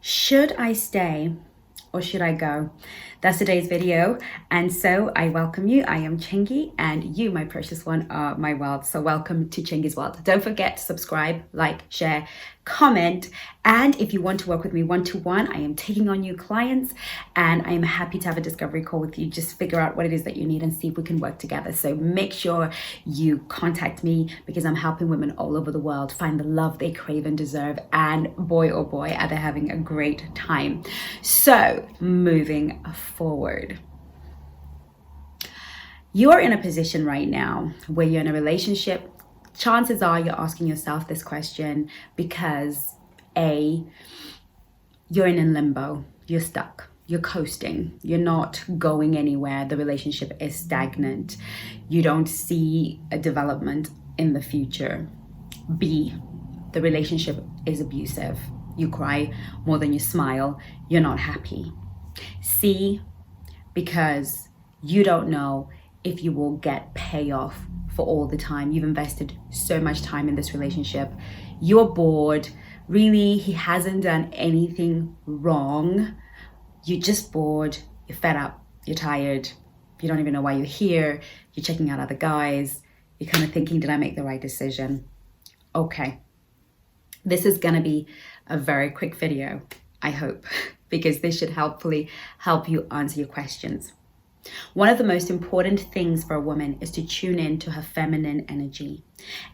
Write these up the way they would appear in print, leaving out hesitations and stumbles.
Should I stay or should I go? That's today's video. And so I welcome you. I am Chengi, and you, my precious one, are my world. So welcome to Chengi's World. Don't forget to subscribe, like, share, comment. And if you want to work with me one-to-one, I am taking on new clients and I am happy to have a discovery call with you. Just figure out what it is that you need and see if we can work together. So make sure you contact me because I'm helping women all over the world find the love they crave and deserve. And boy, oh boy, are they having a great time. So moving forward. You're in a position right now where you're in a relationship. Chances are you're asking yourself this question because A, you're in limbo, you're stuck, you're coasting, you're not going anywhere, the relationship is stagnant, you don't see a development in the future. B, the relationship is abusive, you cry more than you smile, you're not happy. C, because you don't know if you will get payoff for all the time. You've invested so much time in this relationship. You're bored. Really, he hasn't done anything wrong. You're just bored. You're fed up. You're tired. You don't even know why you're here. You're checking out other guys. You're kind of thinking, did I make the right decision? Okay. This is going to be a very quick video, I hope, because this should hopefully help you answer your questions. One of the most important things for a woman is to tune in to her feminine energy.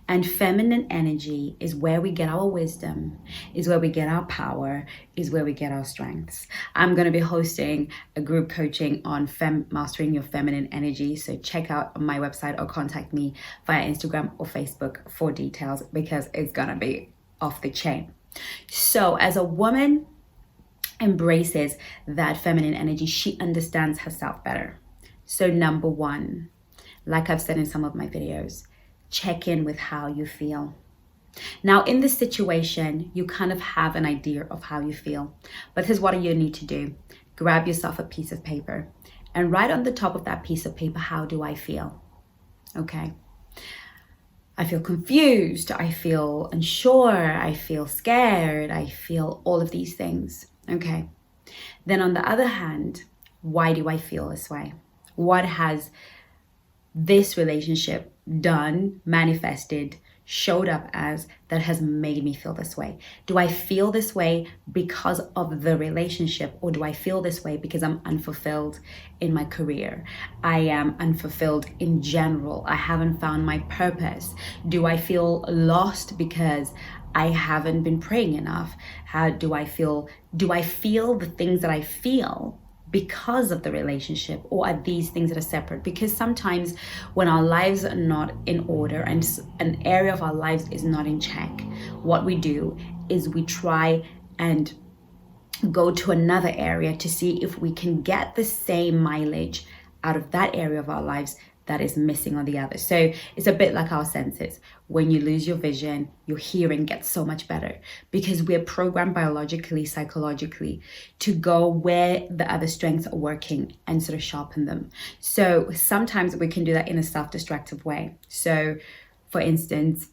And feminine energy is where we get our wisdom, is where we get our power, is where we get our strengths. I'm going to be hosting a group coaching on mastering your feminine energy. So check out my website or contact me via Instagram or Facebook for details because it's going to be off the chain. So as a woman embraces that feminine energy, she understands herself better. So number one, like I've said in some of my videos, check in with how you feel. Now in this situation, you kind of have an idea of how you feel, but here's what you need to do. Grab yourself a piece of paper and write on the top of that piece of paper, how do I feel? Okay. I feel confused, I feel unsure, I feel scared, I feel all of these things. Okay. Then on the other hand, why do I feel this way? What has this relationship done, manifested, showed up as that has made me feel this way? Do I feel this way because of the relationship, or do I feel this way because I'm unfulfilled in my career? I am unfulfilled in general. I haven't found my purpose. Do I feel lost because I haven't been praying enough? How do I feel? Do I feel the things that I feel because of the relationship, or are these things that are separate? Because sometimes when our lives are not in order and an area of our lives is not in check, what we do is we try and go to another area to see if we can get the same mileage out of that area of our lives that is missing on the other. So it's a bit like our senses. When you lose your vision, your hearing gets so much better because we're programmed biologically, psychologically to go where the other strengths are working and sort of sharpen them. So sometimes we can do that in a self-destructive way. So for instance,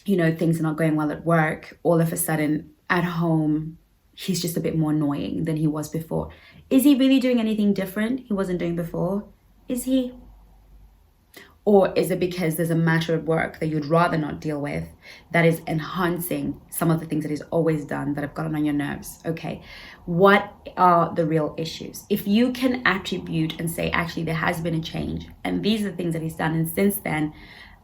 things are not going well at work. All of a sudden at home, he's just a bit more annoying than he was before. Is he really doing anything different he wasn't doing before? Is he? Or is it because there's a matter of work that you'd rather not deal with that is enhancing some of the things that he's always done that have gotten on your nerves? Okay, what are the real issues? If you can attribute and say, actually, there has been a change and these are the things that he's done, and since then,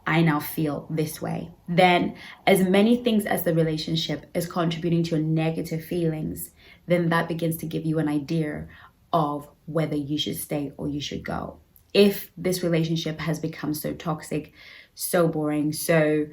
I now feel this way, then as many things as the relationship is contributing to your negative feelings, then that begins to give you an idea of whether you should stay or you should go. If this relationship has become so toxic, so boring, so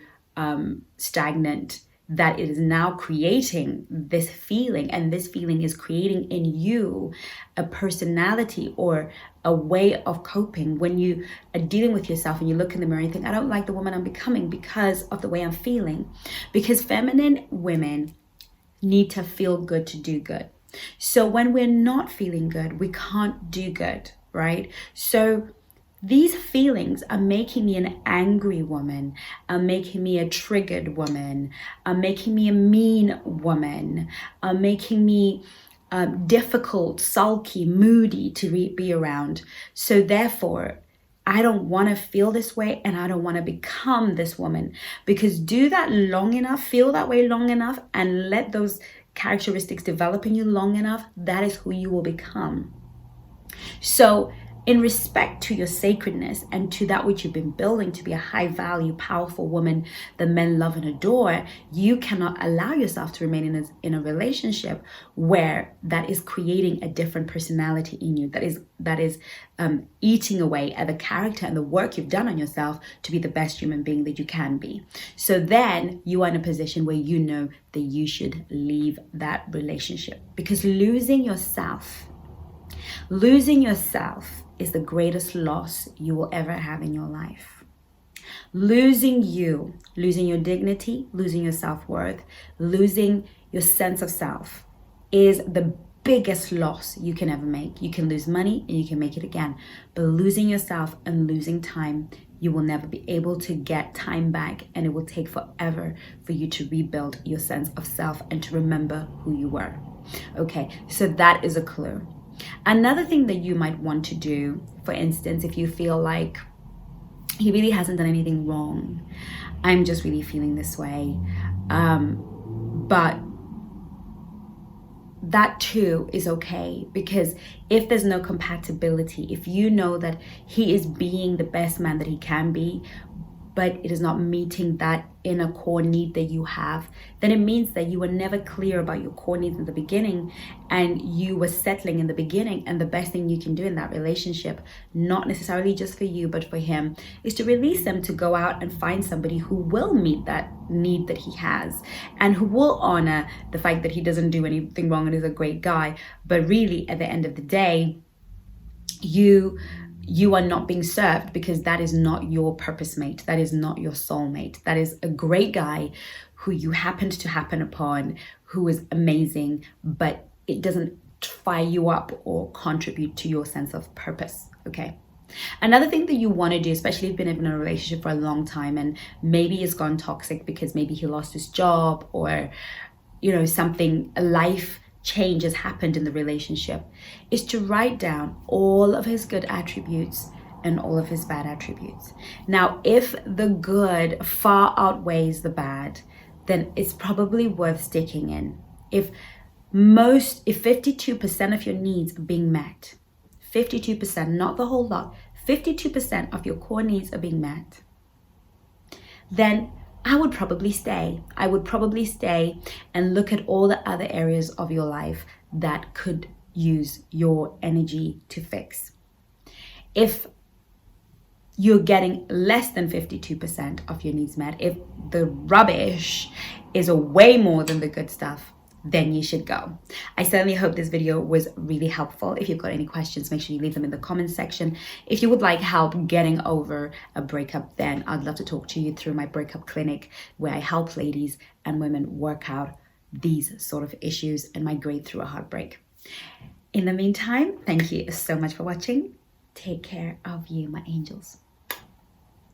stagnant, that it is now creating this feeling, and this feeling is creating in you a personality or a way of coping when you are dealing with yourself and you look in the mirror and think, I don't like the woman I'm becoming because of the way I'm feeling. Because feminine women need to feel good to do good. So when we're not feeling good, we can't do good, right? So these feelings are making me an angry woman, are making me a triggered woman, are making me a mean woman, are making me difficult, sulky, moody to be around. So therefore, I don't want to feel this way and I don't want to become this woman. Because do that long enough, feel that way long enough, and let those characteristics develop in you long enough, that is who you will become. So in respect to your sacredness and to that which you've been building to be a high value, powerful woman that men love and adore, you cannot allow yourself to remain in a relationship where that is creating a different personality in you, that is eating away at the character and the work you've done on yourself to be the best human being that you can be. So then you are in a position where you know that you should leave that relationship, because losing yourself is the greatest loss you will ever have in your life. Losing you, losing your dignity, losing your self-worth, losing your sense of self is the biggest loss you can ever make. You can lose money and you can make it again, but losing yourself and losing time, you will never be able to get time back, and it will take forever for you to rebuild your sense of self and to remember who you were. Okay, so that is a clue. Another thing that you might want to do, for instance, if you feel like he really hasn't done anything wrong, I'm just really feeling this way, but that too is okay, because if there's no compatibility, if you know that he is being the best man that he can be, but it is not meeting that inner core need that you have, then it means that you were never clear about your core needs in the beginning, and you were settling in the beginning. And the best thing you can do in that relationship, not necessarily just for you, but for him, is to release him to go out and find somebody who will meet that need that he has, and who will honor the fact that he doesn't do anything wrong and is a great guy. But really, at the end of the day, you are not being served, because that is not your purpose mate. That is not your soulmate. That is a great guy who you happened to happen upon, who is amazing, but it doesn't fire you up or contribute to your sense of purpose, okay? Another thing that you want to do, especially if you've been in a relationship for a long time and maybe it's gone toxic because maybe he lost his job, or, you know, something, a life change has happened in the relationship, is to write down all of his good attributes and all of his bad attributes. Now, if the good far outweighs the bad, then it's probably worth sticking in. If 52% of your needs are being met, 52%, not the whole lot, 52% of your core needs are being met, then I would probably stay. I would probably stay and look at all the other areas of your life that could use your energy to fix. If you're getting less than 52% of your needs met, if the rubbish is way more than the good stuff, then you should go. I certainly hope this video was really helpful. If you've got any questions, make sure you leave them in the comments section. If you would like help getting over a breakup, then I'd love to talk to you through my breakup clinic, where I help ladies and women work out these sort of issues and migrate through a heartbreak. In the meantime, thank you so much for watching. Take care of you, my angels.